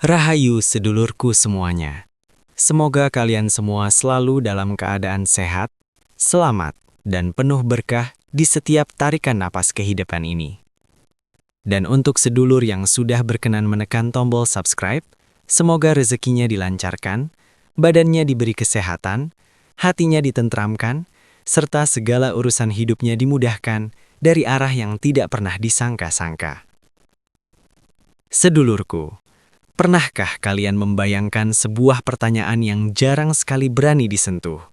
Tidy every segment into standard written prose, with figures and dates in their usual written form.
Rahayu sedulurku semuanya. Semoga kalian semua selalu dalam keadaan sehat, selamat, dan penuh berkah di setiap tarikan napas kehidupan ini. Dan untuk sedulur yang sudah berkenan menekan tombol subscribe, semoga rezekinya dilancarkan, badannya diberi kesehatan, hatinya ditentramkan, serta segala urusan hidupnya dimudahkan dari arah yang tidak pernah disangka-sangka. Sedulurku, pernahkah kalian membayangkan sebuah pertanyaan yang jarang sekali berani disentuh?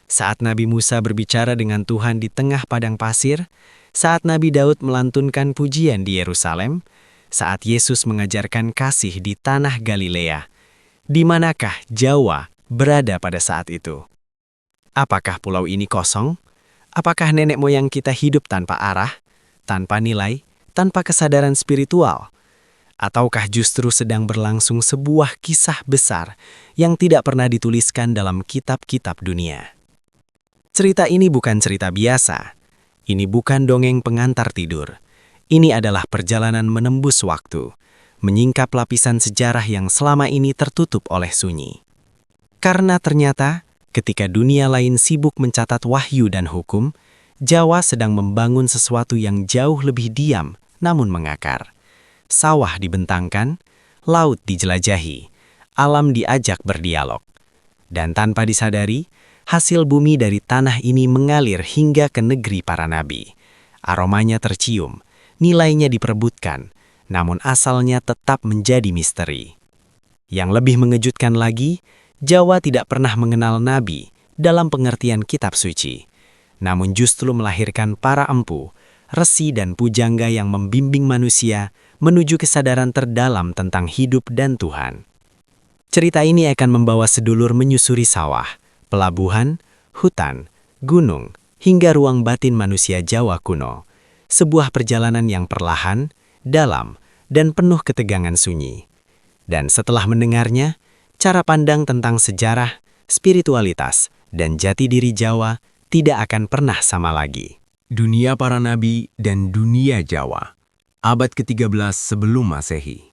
Saat Nabi Musa berbicara dengan Tuhan di tengah padang pasir, saat Nabi Daud melantunkan pujian di Yerusalem, saat Yesus mengajarkan kasih di tanah Galilea, di manakah Jawa berada pada saat itu? Apakah pulau ini kosong? Apakah nenek moyang kita hidup tanpa arah, tanpa nilai, tanpa kesadaran spiritual? Ataukah justru sedang berlangsung sebuah kisah besar yang tidak pernah dituliskan dalam kitab-kitab dunia? Cerita ini bukan cerita biasa. Ini bukan dongeng pengantar tidur. Ini adalah perjalanan menembus waktu, menyingkap lapisan sejarah yang selama ini tertutup oleh sunyi. Karena ternyata, ketika dunia lain sibuk mencatat wahyu dan hukum, Jawa sedang membangun sesuatu yang jauh lebih diam namun mengakar. Sawah dibentangkan, laut dijelajahi, alam diajak berdialog. Dan tanpa disadari, hasil bumi dari tanah ini mengalir hingga ke negeri para nabi. Aromanya tercium, nilainya diperebutkan, namun asalnya tetap menjadi misteri. Yang lebih mengejutkan lagi, Jawa tidak pernah mengenal nabi dalam pengertian kitab suci, namun justru melahirkan para empu, resi dan pujangga yang membimbing manusia menuju kesadaran terdalam tentang hidup dan Tuhan. Cerita ini akan membawa sedulur menyusuri sawah, pelabuhan, hutan, gunung, hingga ruang batin manusia Jawa kuno. Sebuah perjalanan yang perlahan, dalam, dan penuh ketegangan sunyi. Dan setelah mendengarnya, cara pandang tentang sejarah, spiritualitas, dan jati diri Jawa tidak akan pernah sama lagi. Dunia para nabi dan dunia Jawa, abad ke-13 sebelum Masehi.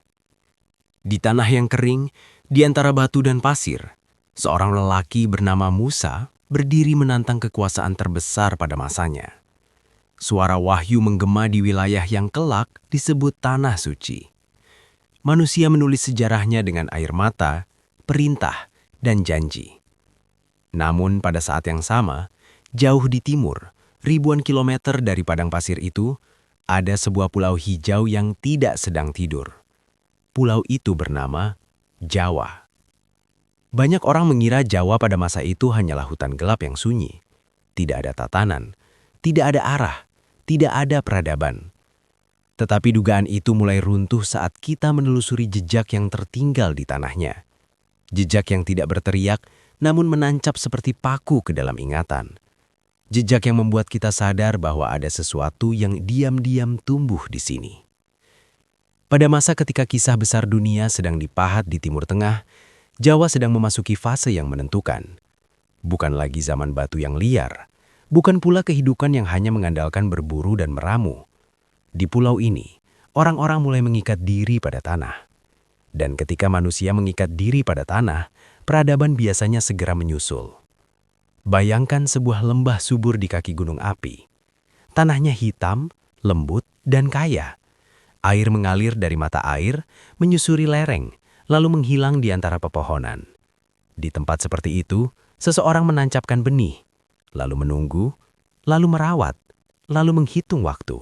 Di tanah yang kering, di antara batu dan pasir, seorang lelaki bernama Musa berdiri menantang kekuasaan terbesar pada masanya. Suara wahyu menggema di wilayah yang kelak disebut Tanah Suci. Manusia menulis sejarahnya dengan air mata, perintah, dan janji. Namun pada saat yang sama, jauh di timur, ribuan kilometer dari padang pasir itu, ada sebuah pulau hijau yang tidak sedang tidur. Pulau itu bernama Jawa. Banyak orang mengira Jawa pada masa itu hanyalah hutan gelap yang sunyi. Tidak ada tatanan, tidak ada arah, tidak ada peradaban. Tetapi dugaan itu mulai runtuh saat kita menelusuri jejak yang tertinggal di tanahnya. Jejak yang tidak berteriak, namun menancap seperti paku ke dalam ingatan. Jejak yang membuat kita sadar bahwa ada sesuatu yang diam-diam tumbuh di sini. Pada masa ketika kisah besar dunia sedang dipahat di Timur Tengah, Jawa sedang memasuki fase yang menentukan. Bukan lagi zaman batu yang liar, bukan pula kehidupan yang hanya mengandalkan berburu dan meramu. Di pulau ini, orang-orang mulai mengikat diri pada tanah. Dan ketika manusia mengikat diri pada tanah, peradaban biasanya segera menyusul. Bayangkan sebuah lembah subur di kaki gunung api. Tanahnya hitam, lembut, dan kaya. Air mengalir dari mata air, menyusuri lereng, lalu menghilang di antara pepohonan. Di tempat seperti itu, seseorang menancapkan benih, lalu menunggu, lalu merawat, lalu menghitung waktu,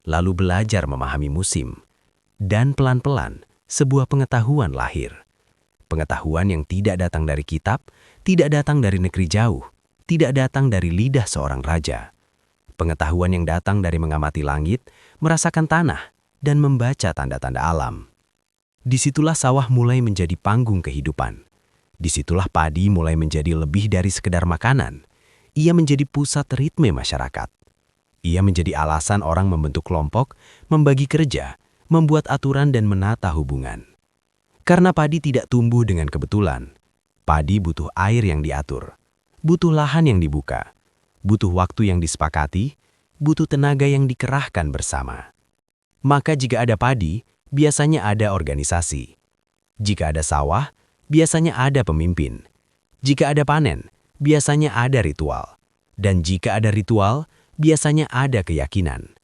lalu belajar memahami musim. Dan pelan-pelan, sebuah pengetahuan lahir. Pengetahuan yang tidak datang dari kitab, tidak datang dari negeri jauh, tidak datang dari lidah seorang raja. Pengetahuan yang datang dari mengamati langit, merasakan tanah, dan membaca tanda-tanda alam. Disitulah sawah mulai menjadi panggung kehidupan. Disitulah padi mulai menjadi lebih dari sekedar makanan. Ia menjadi pusat ritme masyarakat. Ia menjadi alasan orang membentuk kelompok, membagi kerja, membuat aturan dan menata hubungan. Karena padi tidak tumbuh dengan kebetulan. Padi butuh air yang diatur, butuh lahan yang dibuka, butuh waktu yang disepakati, butuh tenaga yang dikerahkan bersama. Maka jika ada padi, biasanya ada organisasi. Jika ada sawah, biasanya ada pemimpin. Jika ada panen, biasanya ada ritual. Dan jika ada ritual, biasanya ada keyakinan.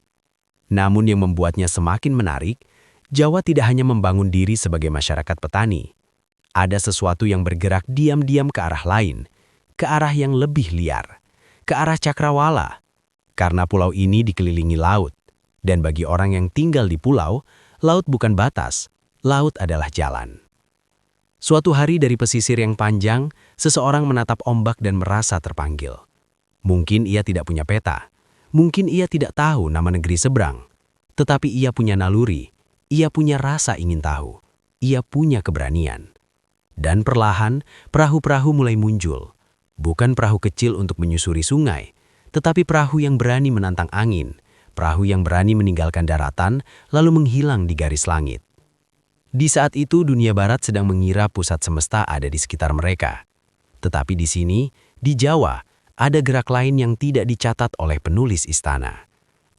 Namun yang membuatnya semakin menarik, Jawa tidak hanya membangun diri sebagai masyarakat petani. Ada sesuatu yang bergerak diam-diam ke arah lain, ke arah yang lebih liar, ke arah cakrawala. Karena pulau ini dikelilingi laut, dan bagi orang yang tinggal di pulau, laut bukan batas, laut adalah jalan. Suatu hari dari pesisir yang panjang, seseorang menatap ombak dan merasa terpanggil. Mungkin ia tidak punya peta, mungkin ia tidak tahu nama negeri seberang, tetapi ia punya naluri, ia punya rasa ingin tahu, ia punya keberanian. Dan perlahan, perahu-perahu mulai muncul. Bukan perahu kecil untuk menyusuri sungai, tetapi perahu yang berani menantang angin, perahu yang berani meninggalkan daratan, lalu menghilang di garis langit. Di saat itu dunia barat sedang mengira pusat semesta ada di sekitar mereka. Tetapi di sini, di Jawa, ada gerak lain yang tidak dicatat oleh penulis istana.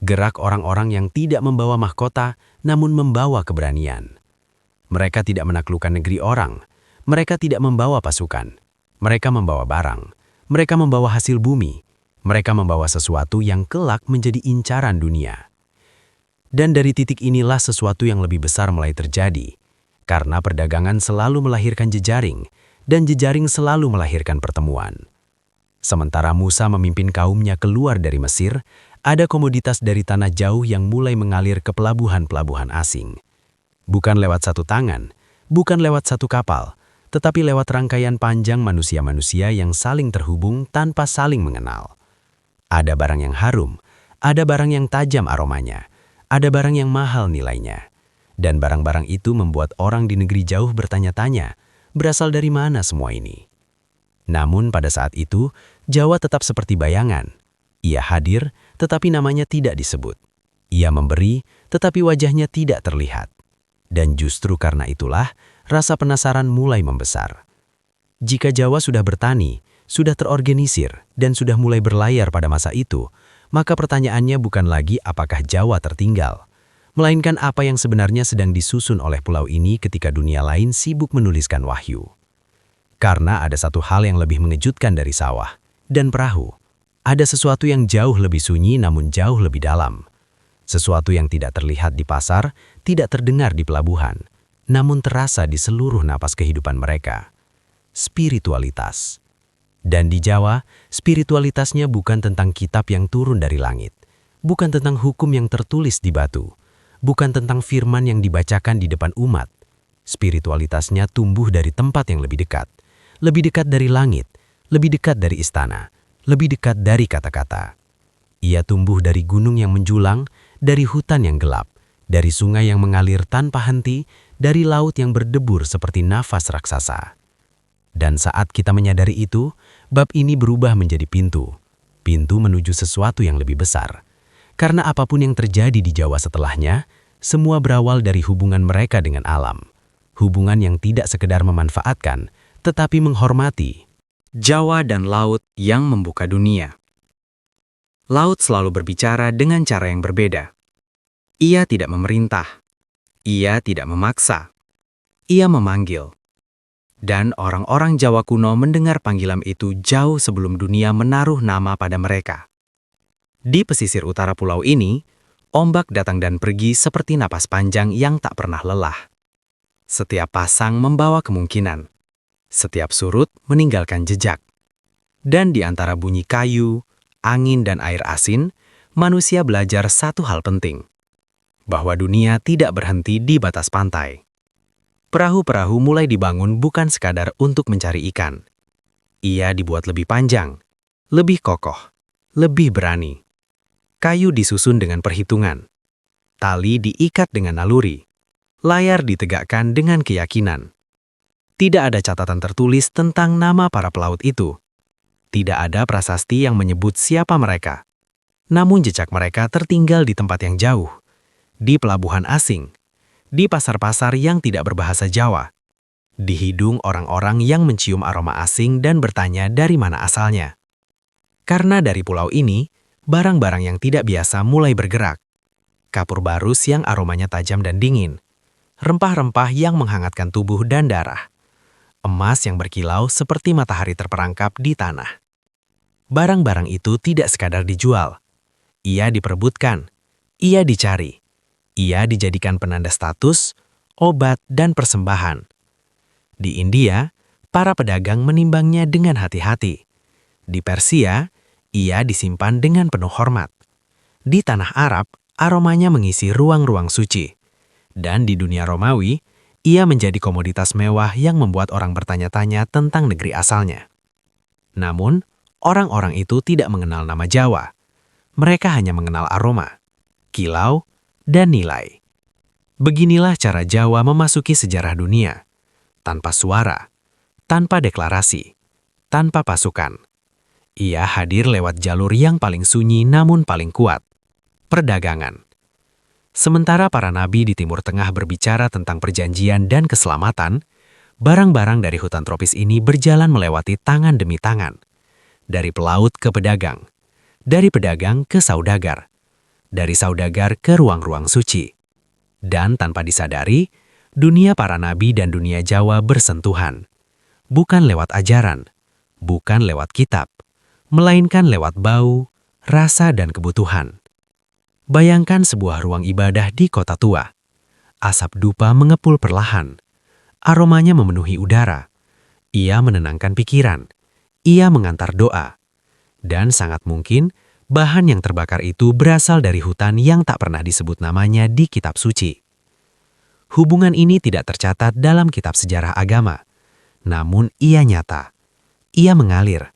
Gerak orang-orang yang tidak membawa mahkota, namun membawa keberanian. Mereka tidak menaklukkan negeri orang. Mereka tidak membawa pasukan. Mereka membawa barang. Mereka membawa hasil bumi. Mereka membawa sesuatu yang kelak menjadi incaran dunia. Dan dari titik inilah sesuatu yang lebih besar mulai terjadi. Karena perdagangan selalu melahirkan jejaring, dan jejaring selalu melahirkan pertemuan. Sementara Musa memimpin kaumnya keluar dari Mesir, ada komoditas dari tanah jauh yang mulai mengalir ke pelabuhan-pelabuhan asing. Bukan lewat satu tangan, bukan lewat satu kapal, tetapi lewat rangkaian panjang manusia-manusia yang saling terhubung tanpa saling mengenal. Ada barang yang harum, ada barang yang tajam aromanya, ada barang yang mahal nilainya. Dan barang-barang itu membuat orang di negeri jauh bertanya-tanya, berasal dari mana semua ini? Namun pada saat itu, Jawa tetap seperti bayangan. Ia hadir, tetapi namanya tidak disebut. Ia memberi, tetapi wajahnya tidak terlihat. Dan justru karena itulah, rasa penasaran mulai membesar. Jika Jawa sudah bertani, sudah terorganisir, dan sudah mulai berlayar pada masa itu, maka pertanyaannya bukan lagi apakah Jawa tertinggal, melainkan apa yang sebenarnya sedang disusun oleh pulau ini ketika dunia lain sibuk menuliskan wahyu. Karena ada satu hal yang lebih mengejutkan dari sawah dan perahu. Ada sesuatu yang jauh lebih sunyi namun jauh lebih dalam. Sesuatu yang tidak terlihat di pasar, tidak terdengar di pelabuhan, namun terasa di seluruh napas kehidupan mereka. Spiritualitas. Dan di Jawa, spiritualitasnya bukan tentang kitab yang turun dari langit, bukan tentang hukum yang tertulis di batu, bukan tentang firman yang dibacakan di depan umat. Spiritualitasnya tumbuh dari tempat yang lebih dekat dari langit, lebih dekat dari istana, lebih dekat dari kata-kata. Ia tumbuh dari gunung yang menjulang, dari hutan yang gelap, dari sungai yang mengalir tanpa henti, dari laut yang berdebur seperti nafas raksasa. Dan saat kita menyadari itu, bab ini berubah menjadi pintu menuju sesuatu yang lebih besar. Karena apapun yang terjadi di Jawa setelahnya, semua berawal dari hubungan mereka dengan alam. Hubungan yang tidak sekedar memanfaatkan, tetapi menghormati. Jawa dan laut yang membuka dunia. Laut selalu berbicara dengan cara yang berbeda. Ia tidak memerintah. Ia tidak memaksa. Ia memanggil. Dan orang-orang Jawa kuno mendengar panggilan itu jauh sebelum dunia menaruh nama pada mereka. Di pesisir utara pulau ini, ombak datang dan pergi seperti napas panjang yang tak pernah lelah. Setiap pasang membawa kemungkinan. Setiap surut meninggalkan jejak. Dan di antara bunyi kayu, angin dan air asin, manusia belajar satu hal penting. Bahwa dunia tidak berhenti di batas pantai. Perahu-perahu mulai dibangun bukan sekadar untuk mencari ikan. Ia dibuat lebih panjang, lebih kokoh, lebih berani. Kayu disusun dengan perhitungan. Tali diikat dengan naluri. Layar ditegakkan dengan keyakinan. Tidak ada catatan tertulis tentang nama para pelaut itu. Tidak ada prasasti yang menyebut siapa mereka. Namun jejak mereka tertinggal di tempat yang jauh. Di pelabuhan asing. Di pasar-pasar yang tidak berbahasa Jawa. Di hidung orang-orang yang mencium aroma asing dan bertanya dari mana asalnya. Karena dari pulau ini, barang-barang yang tidak biasa mulai bergerak. Kapur barus yang aromanya tajam dan dingin. rempah-rempah yang menghangatkan tubuh dan darah, emas yang berkilau seperti matahari terperangkap di tanah. Barang-barang itu tidak sekadar dijual. Ia diperebutkan, ia dicari, ia dijadikan penanda status, obat, dan persembahan. Di India, para pedagang menimbangnya dengan hati-hati. Di Persia, ia disimpan dengan penuh hormat. Di tanah Arab, aromanya mengisi ruang-ruang suci. Dan di dunia Romawi, ia menjadi komoditas mewah yang membuat orang bertanya-tanya tentang negeri asalnya. Namun, orang-orang itu tidak mengenal nama Jawa. Mereka hanya mengenal aroma, kilau, dan nilai. Beginilah cara Jawa memasuki sejarah dunia. Tanpa suara, tanpa deklarasi, tanpa pasukan. Ia hadir lewat jalur yang paling sunyi namun paling kuat. Perdagangan. Sementara para nabi di Timur Tengah berbicara tentang perjanjian dan keselamatan, barang-barang dari hutan tropis ini berjalan melewati tangan demi tangan. Dari pelaut ke pedagang, dari pedagang ke saudagar, dari saudagar ke ruang-ruang suci. Dan tanpa disadari, dunia para nabi dan dunia Jawa bersentuhan. Bukan lewat ajaran, bukan lewat kitab, melainkan lewat bau, rasa, dan kebutuhan. Bayangkan sebuah ruang ibadah di kota tua. Asap dupa mengepul perlahan. Aromanya memenuhi udara. Ia menenangkan pikiran. Ia mengantar doa. Dan sangat mungkin, bahan yang terbakar itu berasal dari hutan yang tak pernah disebut namanya di kitab suci. Hubungan ini tidak tercatat dalam kitab sejarah agama. Namun ia nyata. Ia mengalir.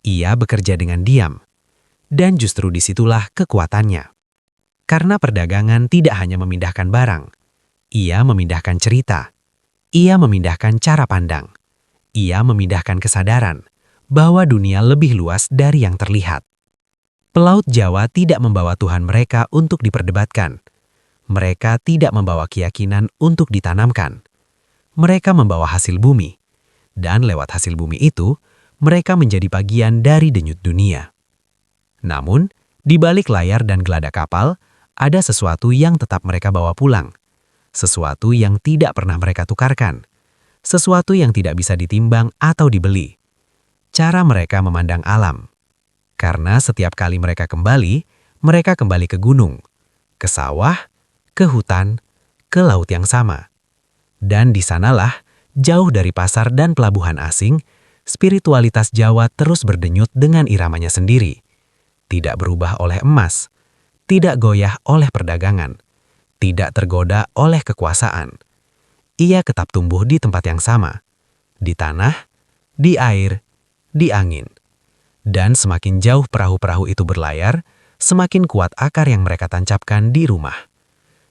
Ia bekerja dengan diam. Dan justru disitulah kekuatannya. Karena perdagangan tidak hanya memindahkan barang. Ia memindahkan cerita. Ia memindahkan cara pandang. Ia memindahkan kesadaran bahwa dunia lebih luas dari yang terlihat. Pelaut Jawa tidak membawa Tuhan mereka untuk diperdebatkan. Mereka tidak membawa keyakinan untuk ditanamkan. Mereka membawa hasil bumi. Dan lewat hasil bumi itu, mereka menjadi bagian dari denyut dunia. Namun, di balik layar dan geladak kapal, ada sesuatu yang tetap mereka bawa pulang. Sesuatu yang tidak pernah mereka tukarkan. Sesuatu yang tidak bisa ditimbang atau dibeli. Cara mereka memandang alam. Karena setiap kali mereka kembali ke gunung, ke sawah, ke hutan, ke laut yang sama. Dan di sanalah, jauh dari pasar dan pelabuhan asing, spiritualitas Jawa terus berdenyut dengan iramanya sendiri. Tidak berubah oleh emas, tidak goyah oleh perdagangan, tidak tergoda oleh kekuasaan. Ia tetap tumbuh di tempat yang sama, di tanah, di air, di angin. Dan semakin jauh perahu-perahu itu berlayar, semakin kuat akar yang mereka tancapkan di rumah.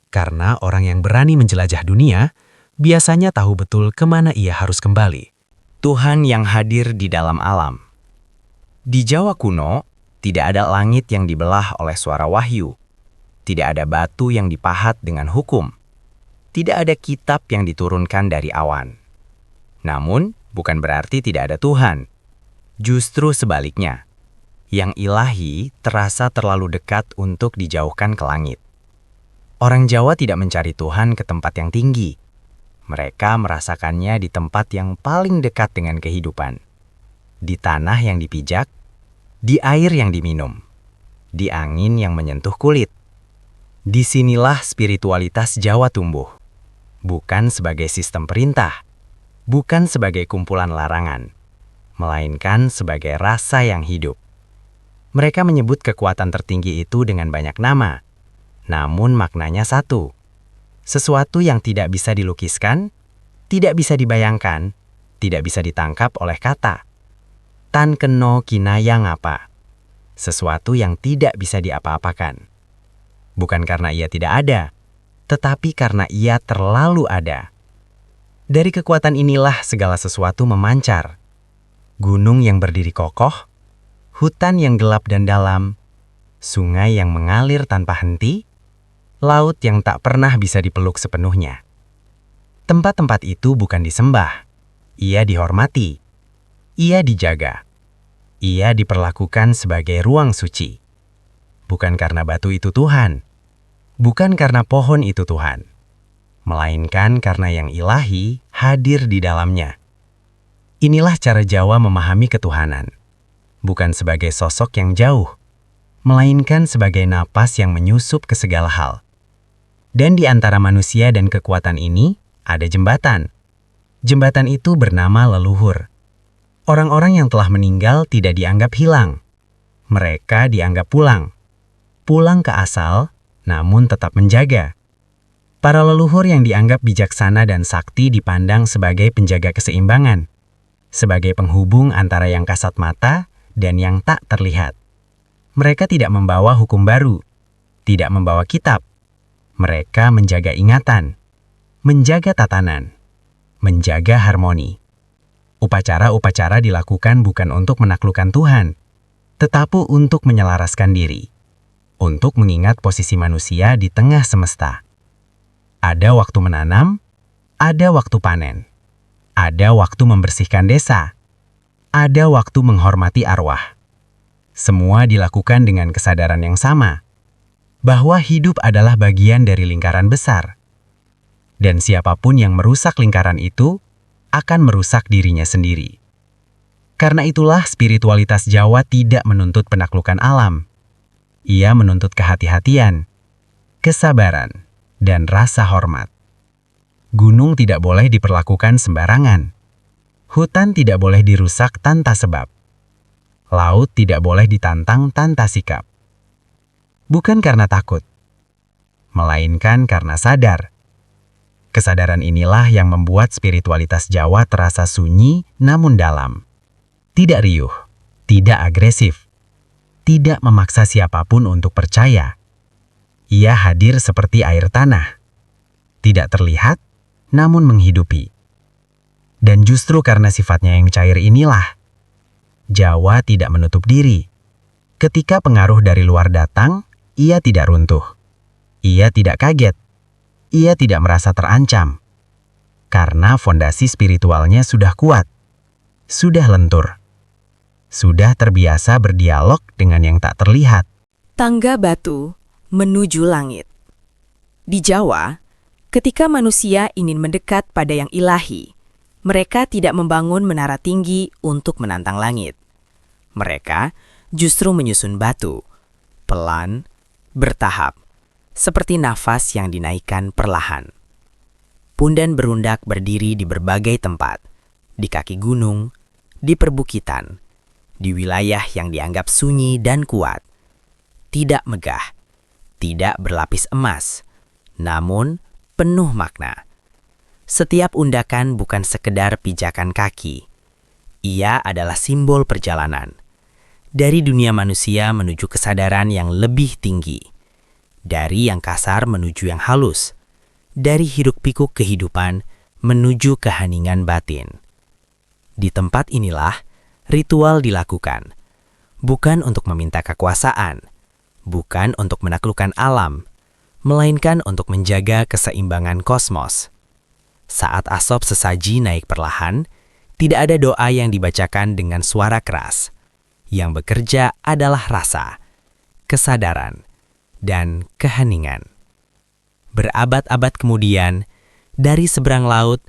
Karena orang yang berani menjelajah dunia, biasanya tahu betul kemana ia harus kembali. Tuhan yang hadir di dalam alam. Di Jawa kuno, tidak ada langit yang dibelah oleh suara wahyu. Tidak ada batu yang dipahat dengan hukum. Tidak ada kitab yang diturunkan dari awan. Namun, bukan berarti tidak ada Tuhan. Justru sebaliknya, yang ilahi terasa terlalu dekat untuk dijauhkan ke langit. Orang Jawa tidak mencari Tuhan ke tempat yang tinggi. Mereka merasakannya di tempat yang paling dekat dengan kehidupan. Di tanah yang dipijak, di air yang diminum, di angin yang menyentuh kulit. Disinilah spiritualitas Jawa tumbuh. Bukan sebagai sistem perintah, bukan sebagai kumpulan larangan, melainkan sebagai rasa yang hidup. Mereka menyebut kekuatan tertinggi itu dengan banyak nama, namun maknanya satu. Sesuatu yang tidak bisa dilukiskan, tidak bisa dibayangkan, tidak bisa ditangkap oleh kata. Tan keno kinayang apa? Sesuatu yang tidak bisa diapa-apakan. Bukan karena ia tidak ada, tetapi karena ia terlalu ada. Dari kekuatan inilah segala sesuatu memancar. Gunung yang berdiri kokoh, hutan yang gelap dan dalam, sungai yang mengalir tanpa henti, laut yang tak pernah bisa dipeluk sepenuhnya. Tempat-tempat itu bukan disembah, ia dihormati, ia dijaga, ia diperlakukan sebagai ruang suci. Bukan karena batu itu Tuhan, bukan karena pohon itu Tuhan, melainkan karena yang ilahi hadir di dalamnya. Inilah cara Jawa memahami ketuhanan, bukan sebagai sosok yang jauh, melainkan sebagai napas yang menyusup ke segala hal. Dan di antara manusia dan kekuatan ini, ada jembatan. Jembatan itu bernama leluhur. Orang-orang yang telah meninggal tidak dianggap hilang. Mereka dianggap pulang. Pulang ke asal, namun tetap menjaga. Para leluhur yang dianggap bijaksana dan sakti dipandang sebagai penjaga keseimbangan, sebagai penghubung antara yang kasat mata dan yang tak terlihat. Mereka tidak membawa hukum baru, tidak membawa kitab. Mereka menjaga ingatan, menjaga tatanan, menjaga harmoni. Upacara-upacara dilakukan bukan untuk menaklukkan Tuhan, tetapi untuk menyelaraskan diri, untuk mengingat posisi manusia di tengah semesta. Ada waktu menanam, ada waktu panen, ada waktu membersihkan desa, ada waktu menghormati arwah. Semua dilakukan dengan kesadaran yang sama, bahwa hidup adalah bagian dari lingkaran besar. Dan siapapun yang merusak lingkaran itu, akan merusak dirinya sendiri. Karena itulah spiritualitas Jawa tidak menuntut penaklukan alam. Ia menuntut kehati-hatian, kesabaran, dan rasa hormat. Gunung tidak boleh diperlakukan sembarangan. Hutan tidak boleh dirusak tanpa sebab. Laut tidak boleh ditantang tanpa sikap. Bukan karena takut, melainkan karena sadar. Kesadaran inilah yang membuat spiritualitas Jawa terasa sunyi namun dalam. Tidak riuh, tidak agresif, tidak memaksa siapapun untuk percaya. Ia hadir seperti air tanah. Tidak terlihat, namun menghidupi. Dan justru karena sifatnya yang cair inilah, Jawa tidak menutup diri. Ketika pengaruh dari luar datang, ia tidak runtuh. Ia tidak kaget. Ia tidak merasa terancam. Karena fondasi spiritualnya sudah kuat. Sudah lentur. Sudah terbiasa berdialog dengan yang tak terlihat. Tangga batu menuju langit. Di Jawa, ketika manusia ingin mendekat pada yang ilahi, mereka tidak membangun menara tinggi untuk menantang langit. Mereka justru menyusun batu, pelan, bertahap, seperti nafas yang dinaikkan perlahan. Pundan berundak berdiri di berbagai tempat, di kaki gunung, di perbukitan, di wilayah yang dianggap sunyi dan kuat. Tidak megah, tidak berlapis emas, namun penuh makna. Setiap undakan bukan sekedar pijakan kaki. Ia adalah simbol perjalanan. Dari dunia manusia menuju kesadaran yang lebih tinggi. Dari yang kasar menuju yang halus. Dari hiruk-pikuk kehidupan menuju keheningan batin. Di tempat inilah ritual dilakukan. Bukan untuk meminta kekuasaan. Bukan untuk menaklukkan alam, melainkan untuk menjaga keseimbangan kosmos. Saat asop sesaji naik perlahan, tidak ada doa yang dibacakan dengan suara keras. Yang bekerja adalah rasa, kesadaran, dan keheningan. Berabad-abad kemudian, dari seberang laut,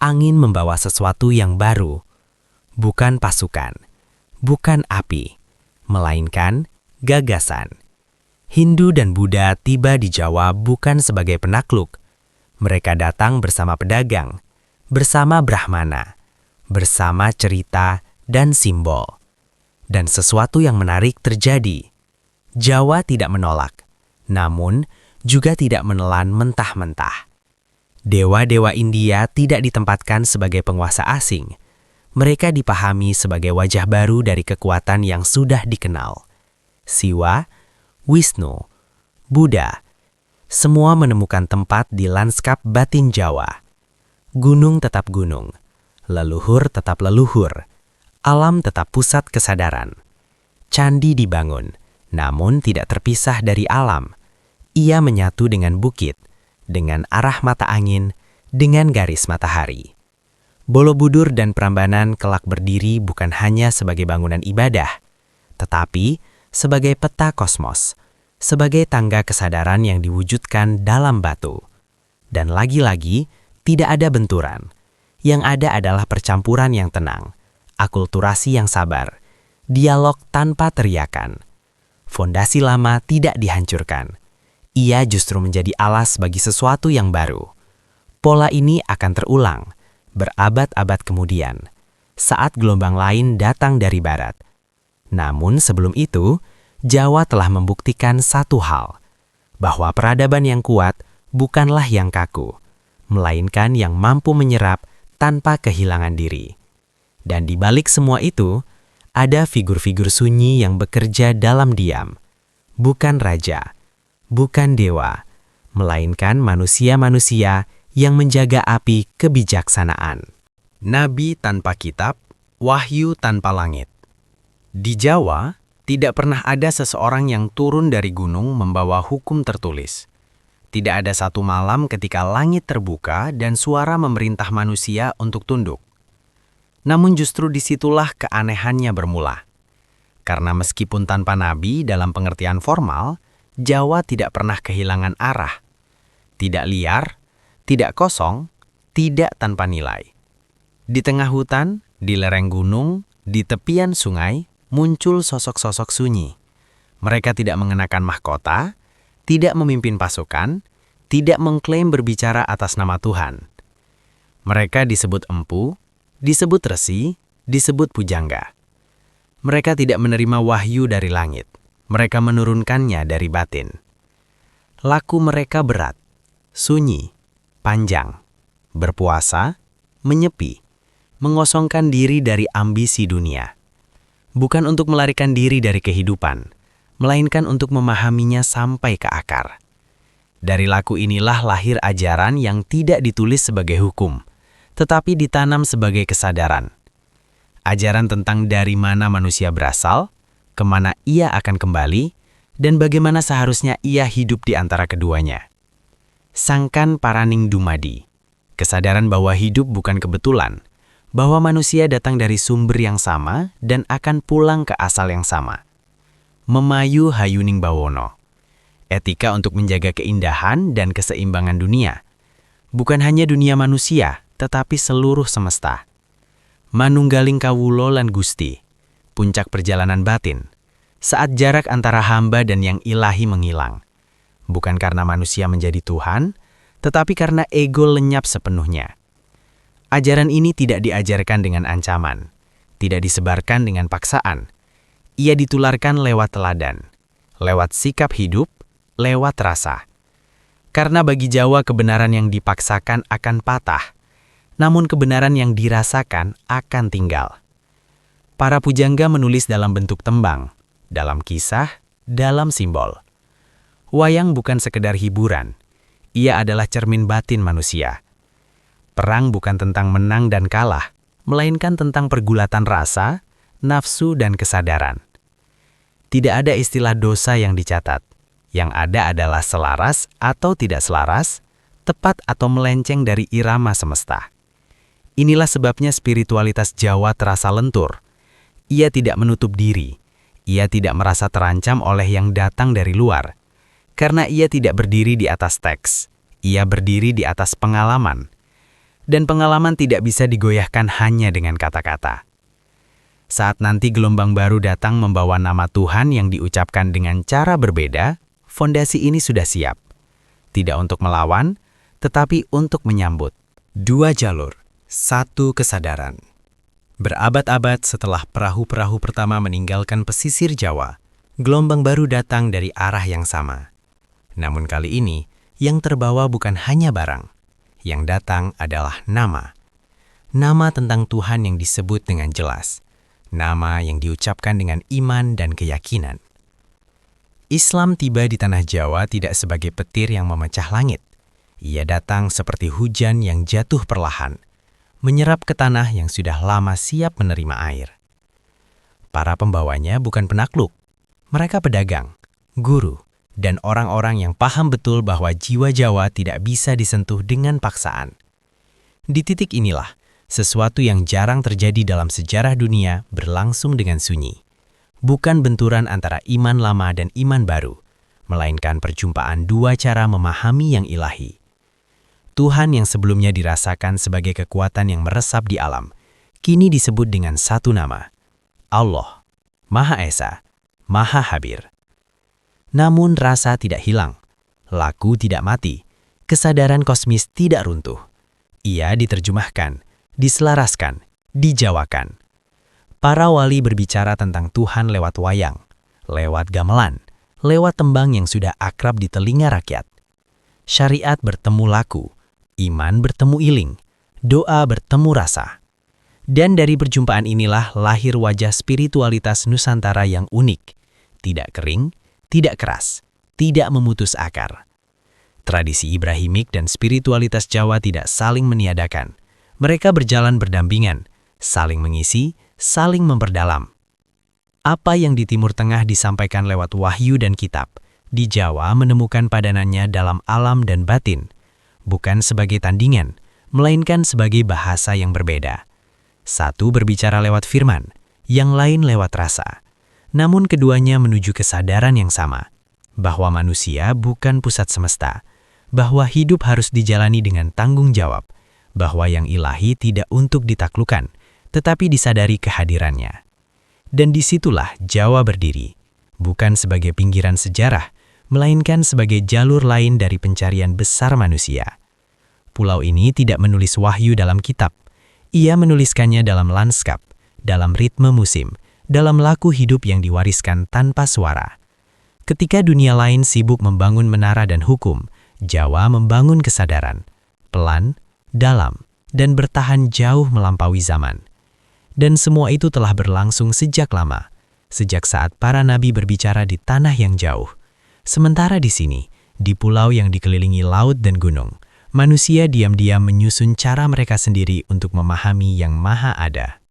angin membawa sesuatu yang baru. Bukan pasukan, bukan api, melainkan gagasan. Hindu dan Buddha tiba di Jawa bukan sebagai penakluk. Mereka datang bersama pedagang, bersama Brahmana, bersama cerita dan simbol. Dan sesuatu yang menarik terjadi. Jawa tidak menolak, namun juga tidak menelan mentah-mentah. Dewa-dewa India tidak ditempatkan sebagai penguasa asing. Mereka dipahami sebagai wajah baru dari kekuatan yang sudah dikenal. Siwa, Wisnu, Buddha, semua menemukan tempat di lanskap batin Jawa. Gunung tetap gunung, leluhur tetap leluhur, alam tetap pusat kesadaran. Candi dibangun, namun tidak terpisah dari alam. Ia menyatu dengan bukit, dengan arah mata angin, dengan garis matahari. Borobudur dan Prambanan kelak berdiri bukan hanya sebagai bangunan ibadah, tetapi sebagai peta kosmos, sebagai tangga kesadaran yang diwujudkan dalam batu. Dan lagi-lagi, tidak ada benturan. Yang ada adalah percampuran yang tenang, akulturasi yang sabar, dialog tanpa teriakan. Fondasi lama tidak dihancurkan. Ia justru menjadi alas bagi sesuatu yang baru. Pola ini akan terulang, berabad-abad kemudian, saat gelombang lain datang dari barat. Namun sebelum itu, Jawa telah membuktikan satu hal, bahwa peradaban yang kuat bukanlah yang kaku, melainkan yang mampu menyerap tanpa kehilangan diri. Dan di balik semua itu, ada figur-figur sunyi yang bekerja dalam diam. Bukan raja, bukan dewa, melainkan manusia-manusia yang menjaga api kebijaksanaan. Nabi tanpa kitab, wahyu tanpa langit. Di Jawa, tidak pernah ada seseorang yang turun dari gunung membawa hukum tertulis. Tidak ada satu malam ketika langit terbuka dan suara memerintah manusia untuk tunduk. Namun justru disitulah keanehannya bermula. Karena meskipun tanpa nabi dalam pengertian formal, Jawa tidak pernah kehilangan arah. Tidak liar, tidak kosong, tidak tanpa nilai. Di tengah hutan, di lereng gunung, di tepian sungai, muncul sosok-sosok sunyi. Mereka tidak mengenakan mahkota, tidak memimpin pasukan, tidak mengklaim berbicara atas nama Tuhan. Mereka disebut empu, disebut resi, disebut pujangga. Mereka tidak menerima wahyu dari langit. Mereka menurunkannya dari batin. Laku mereka berat, sunyi, panjang, berpuasa, menyepi, mengosongkan diri dari ambisi dunia. Bukan untuk melarikan diri dari kehidupan, melainkan untuk memahaminya sampai ke akar. Dari laku inilah lahir ajaran yang tidak ditulis sebagai hukum, tetapi ditanam sebagai kesadaran. Ajaran tentang dari mana manusia berasal, kemana ia akan kembali, dan bagaimana seharusnya ia hidup di antara keduanya. Sangkan Paraning Dumadi, kesadaran bahwa hidup bukan kebetulan, bahwa manusia datang dari sumber yang sama dan akan pulang ke asal yang sama. Memayu Hayuning Bawono, etika untuk menjaga keindahan dan keseimbangan dunia. Bukan hanya dunia manusia, tetapi seluruh semesta. Manunggaling Kawulo lan Gusti, puncak perjalanan batin, saat jarak antara hamba dan yang ilahi menghilang. Bukan karena manusia menjadi Tuhan, tetapi karena ego lenyap sepenuhnya. Ajaran ini tidak diajarkan dengan ancaman, tidak disebarkan dengan paksaan. Ia ditularkan lewat teladan, lewat sikap hidup, lewat rasa. Karena bagi Jawa kebenaran yang dipaksakan akan patah, namun kebenaran yang dirasakan akan tinggal. Para pujangga menulis dalam bentuk tembang, dalam kisah, dalam simbol. Wayang bukan sekedar hiburan, ia adalah cermin batin manusia. Perang bukan tentang menang dan kalah, melainkan tentang pergulatan rasa, nafsu, dan kesadaran. Tidak ada istilah dosa yang dicatat. Yang ada adalah selaras atau tidak selaras, tepat atau melenceng dari irama semesta. Inilah sebabnya spiritualitas Jawa terasa lentur. Ia tidak menutup diri. Ia tidak merasa terancam oleh yang datang dari luar. Karena ia tidak berdiri di atas teks. Ia berdiri di atas pengalaman. Dan pengalaman tidak bisa digoyahkan hanya dengan kata-kata. Saat nanti gelombang baru datang membawa nama Tuhan yang diucapkan dengan cara berbeda, fondasi ini sudah siap. Tidak untuk melawan, tetapi untuk menyambut. 2 jalur, 1 kesadaran. Berabad-abad setelah perahu-perahu pertama meninggalkan pesisir Jawa, gelombang baru datang dari arah yang sama. Namun kali ini, yang terbawa bukan hanya barang. Yang datang adalah nama. Nama tentang Tuhan yang disebut dengan jelas. Nama yang diucapkan dengan iman dan keyakinan. Islam tiba di tanah Jawa tidak sebagai petir yang memecah langit. Ia datang seperti hujan yang jatuh perlahan, menyerap ke tanah yang sudah lama siap menerima air. Para pembawanya bukan penakluk. Mereka pedagang, guru, dan orang-orang yang paham betul bahwa jiwa Jawa tidak bisa disentuh dengan paksaan. Di titik inilah, sesuatu yang jarang terjadi dalam sejarah dunia berlangsung dengan sunyi. Bukan benturan antara iman lama dan iman baru, melainkan perjumpaan 2 cara memahami yang ilahi. Tuhan yang sebelumnya dirasakan sebagai kekuatan yang meresap di alam, kini disebut dengan satu nama, Allah, Maha Esa, Maha Habir. Namun rasa tidak hilang, laku tidak mati, kesadaran kosmis tidak runtuh. Ia diterjemahkan, diselaraskan, dijawakan. Para wali berbicara tentang Tuhan lewat wayang, lewat gamelan, lewat tembang yang sudah akrab di telinga rakyat. Syariat bertemu laku, iman bertemu iling, doa bertemu rasa. Dan dari perjumpaan inilah lahir wajah spiritualitas Nusantara yang unik, tidak kering, tidak keras, tidak memutus akar. Tradisi Ibrahimik dan spiritualitas Jawa tidak saling meniadakan. Mereka berjalan berdampingan, saling mengisi, saling memperdalam. Apa yang di Timur Tengah disampaikan lewat wahyu dan kitab, di Jawa menemukan padanannya dalam alam dan batin, bukan sebagai tandingan, melainkan sebagai bahasa yang berbeda. Satu berbicara lewat firman, yang lain lewat rasa. Namun keduanya menuju kesadaran yang sama, bahwa manusia bukan pusat semesta, bahwa hidup harus dijalani dengan tanggung jawab, bahwa yang ilahi tidak untuk ditaklukkan, tetapi disadari kehadirannya. Dan disitulah Jawa berdiri, bukan sebagai pinggiran sejarah, melainkan sebagai jalur lain dari pencarian besar manusia. Pulau ini tidak menulis wahyu dalam kitab, ia menuliskannya dalam lanskap, dalam ritme musim, dalam laku hidup yang diwariskan tanpa suara. Ketika dunia lain sibuk membangun menara dan hukum, Jawa membangun kesadaran, pelan, dalam, dan bertahan jauh melampaui zaman. Dan semua itu telah berlangsung sejak lama, sejak saat para nabi berbicara di tanah yang jauh. Sementara di sini, di pulau yang dikelilingi laut dan gunung, manusia diam-diam menyusun cara mereka sendiri untuk memahami yang maha ada.